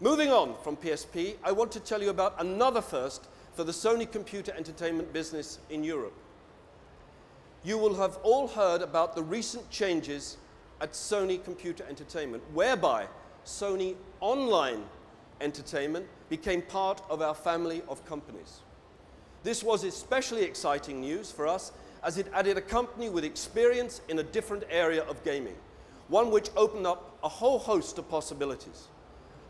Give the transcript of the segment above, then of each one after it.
Moving on from PSP, I want to tell you about another first for the Sony computer entertainment business in Europe. You will have all heard about the recent changes at Sony Computer Entertainment, whereby Sony Online Entertainment became part of our family of companies. This was especially exciting news for us as it added a company with experience in a different area of gaming, one which opened up a whole host of possibilities.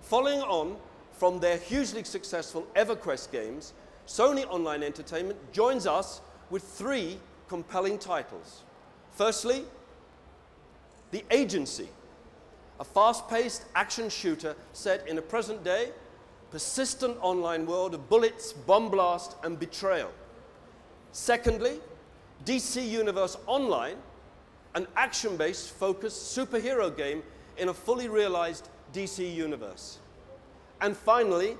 Following on from their hugely successful EverQuest games, Sony Online Entertainment joins us with 3 compelling titles. Firstly, The Agency, a fast-paced action shooter set in a present-day, persistent online world of bullets, bomb blast, and betrayal. Secondly, DC Universe Online, an action-based focused superhero game in a fully realized DC universe. And finally,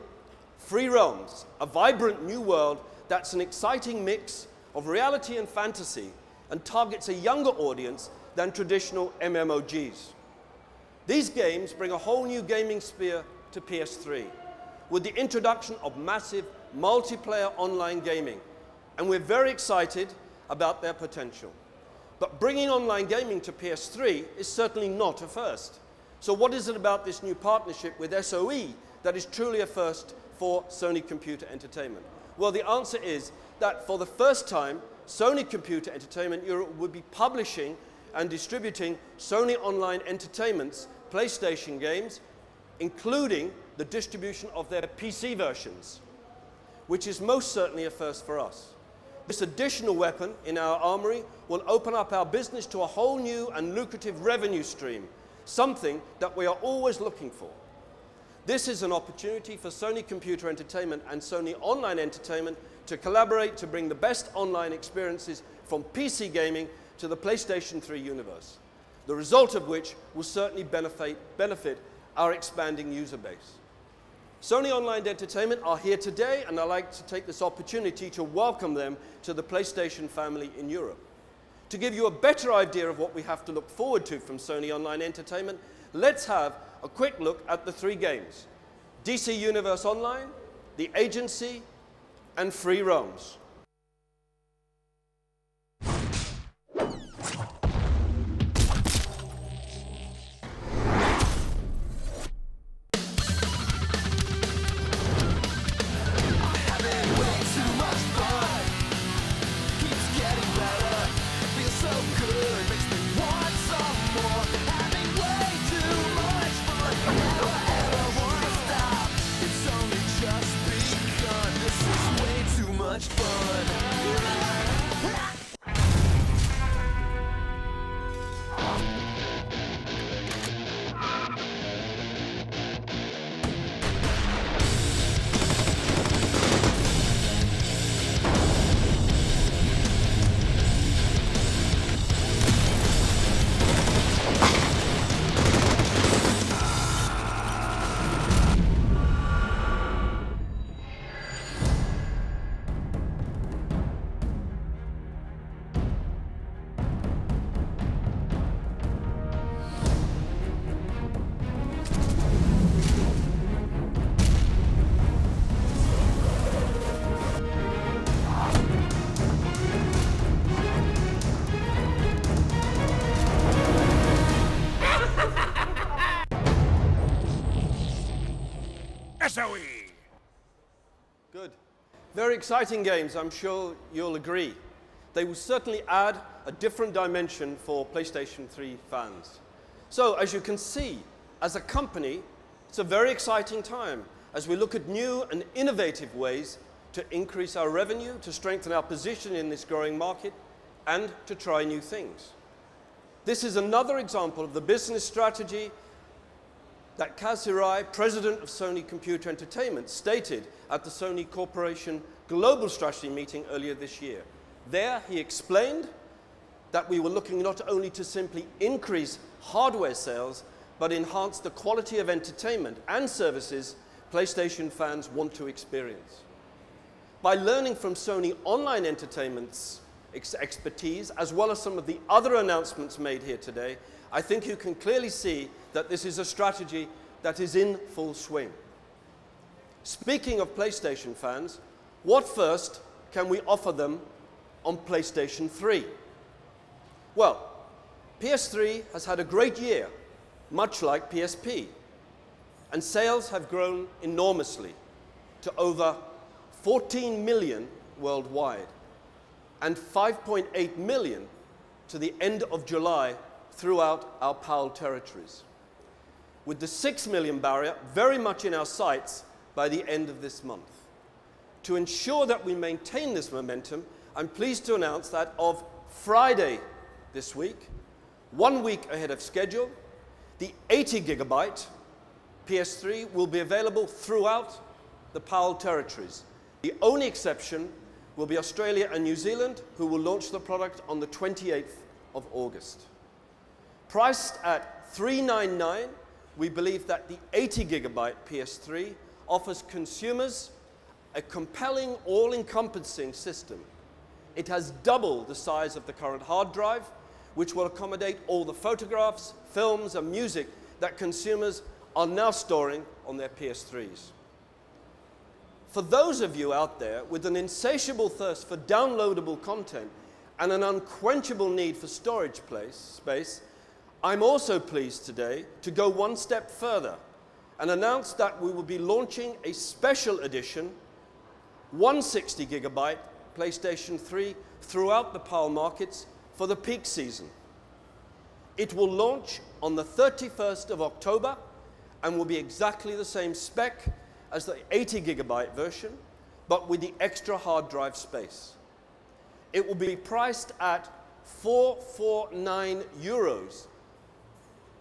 Free Realms, a vibrant new world that's an exciting mix of reality and fantasy and targets a younger audience than traditional MMOGs. These games bring a whole new gaming sphere to PS3 with the introduction of massive multiplayer online gaming, and we're very excited about their potential. But bringing online gaming to PS3 is certainly not a first. So what is it about this new partnership with SOE that is truly a first for Sony Computer Entertainment? Well, the answer is that for the first time, Sony Computer Entertainment Europe would be publishing and distributing Sony Online Entertainment's PlayStation games, including the distribution of their PC versions, which is most certainly a first for us. This additional weapon in our armory will open up our business to a whole new and lucrative revenue stream, something that we are always looking for. This is an opportunity for Sony Computer Entertainment and Sony Online Entertainment to collaborate to bring the best online experiences from PC gaming to the PlayStation 3 universe, the result of which will certainly benefit our expanding user base. Sony Online Entertainment are here today, and I'd like to take this opportunity to welcome them to the PlayStation family in Europe. To give you a better idea of what we have to look forward to from Sony Online Entertainment, let's have a quick look at the 3 games: DC Universe Online, The Agency, and Free Realms. SOE! Good. Very exciting games, I'm sure you'll agree. They will certainly add a different dimension for PlayStation 3 fans. So, as you can see, as a company, it's a very exciting time as we look at new and innovative ways to increase our revenue, to strengthen our position in this growing market, and to try new things. This is another example of the business strategy that Kaz Hirai, president of Sony Computer Entertainment, stated at the Sony Corporation Global Strategy meeting earlier this year. There, he explained that we were looking not only to simply increase hardware sales, but enhance the quality of entertainment and services PlayStation fans want to experience. By learning from Sony Online Entertainment's expertise, as well as some of the other announcements made here today, I think you can clearly see that this is a strategy that is in full swing. Speaking of PlayStation fans, what first can we offer them on PlayStation 3? Well, PS3 has had a great year, much like PSP, and sales have grown enormously to over 14 million worldwide and 5.8 million to the end of July throughout our PAL territories, with the 6 million barrier very much in our sights by the end of this month. To ensure that we maintain this momentum, I'm pleased to announce that of Friday this week, 1 week ahead of schedule, the 80 gigabyte PS3 will be available throughout the PAL territories. The only exception will be Australia and New Zealand, who will launch the product on the 28th of August. Priced at $399, we believe that the 80 gigabyte PS3 offers consumers a compelling, all-encompassing system. It has double the size of the current hard drive, which will accommodate all the photographs, films, and music that consumers are now storing on their PS3s. For those of you out there with an insatiable thirst for downloadable content and an unquenchable need for storage space, I'm also pleased today to go one step further and announce that we will be launching a special edition 160 gigabyte PlayStation 3 throughout the PAL markets for the peak season. It will launch on the 31st of October and will be exactly the same spec as the 80 gigabyte version, but with the extra hard drive space. It will be priced at €449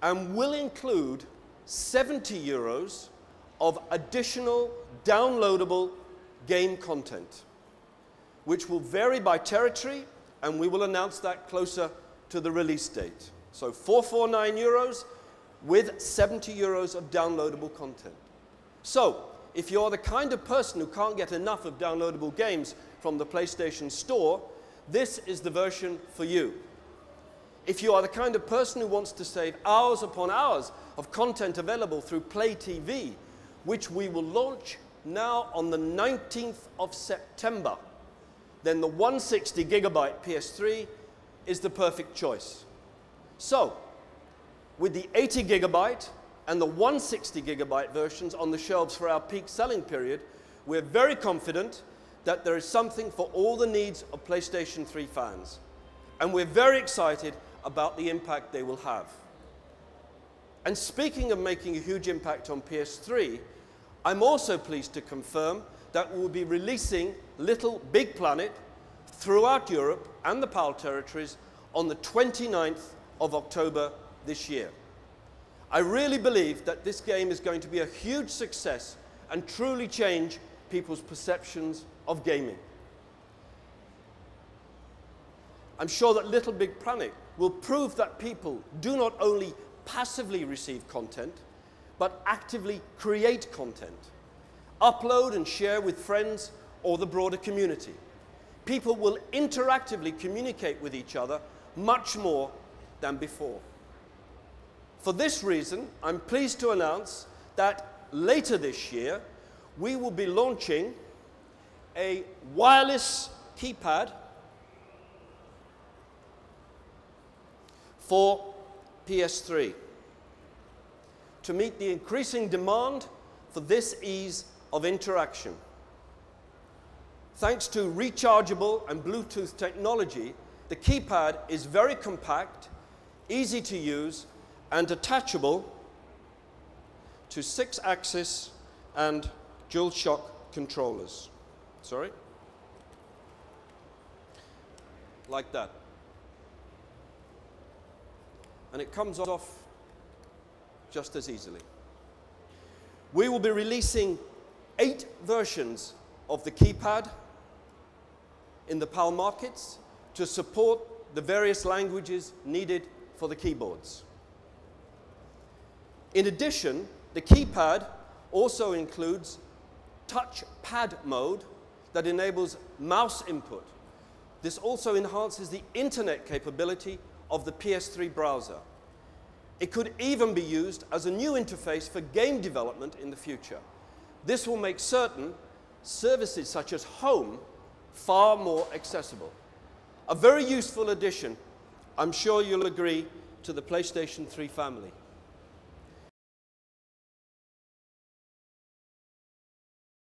and will include 70 euros of additional downloadable game content, which will vary by territory, and we will announce that closer to the release date. So €449 with 70 euros of downloadable content. So, if you're the kind of person who can't get enough of downloadable games from the PlayStation Store, this is the version for you. If you are the kind of person who wants to save hours upon hours of content available through Play TV, which we will launch now on the 19th of September, then the 160 gigabyte PS3 is the perfect choice. So, with the 80 gigabyte and the 160 gigabyte versions on the shelves for our peak selling period, we're very confident that there is something for all the needs of PlayStation 3 fans. And we're very excited about the impact they will have. And speaking of making a huge impact on PS3, I'm also pleased to confirm that we will be releasing Little Big Planet throughout Europe and the PAL territories on the 29th of October this year. I really believe that this game is going to be a huge success and truly change people's perceptions of gaming. I'm sure that Little Big Planet will prove that people do not only passively receive content, but actively create content, upload and share with friends or the broader community. People will interactively communicate with each other much more than before. For this reason, I'm pleased to announce that later this year, we will be launching a wireless keypad for PS3 to meet the increasing demand for this ease of interaction. Thanks to rechargeable and Bluetooth technology, the keypad is very compact, easy to use, and attachable to 6-axis and DualShock controllers. Sorry? Like that. And it comes off just as easily. We will be releasing 8 versions of the keypad in the PAL markets to support the various languages needed for the keyboards. In addition, the keypad also includes touchpad mode that enables mouse input. This also enhances the internet capability of the PS3 browser. It could even be used as a new interface for game development in the future. This will make certain services such as home far more accessible. A very useful addition, I'm sure you'll agree, to the PlayStation 3 family.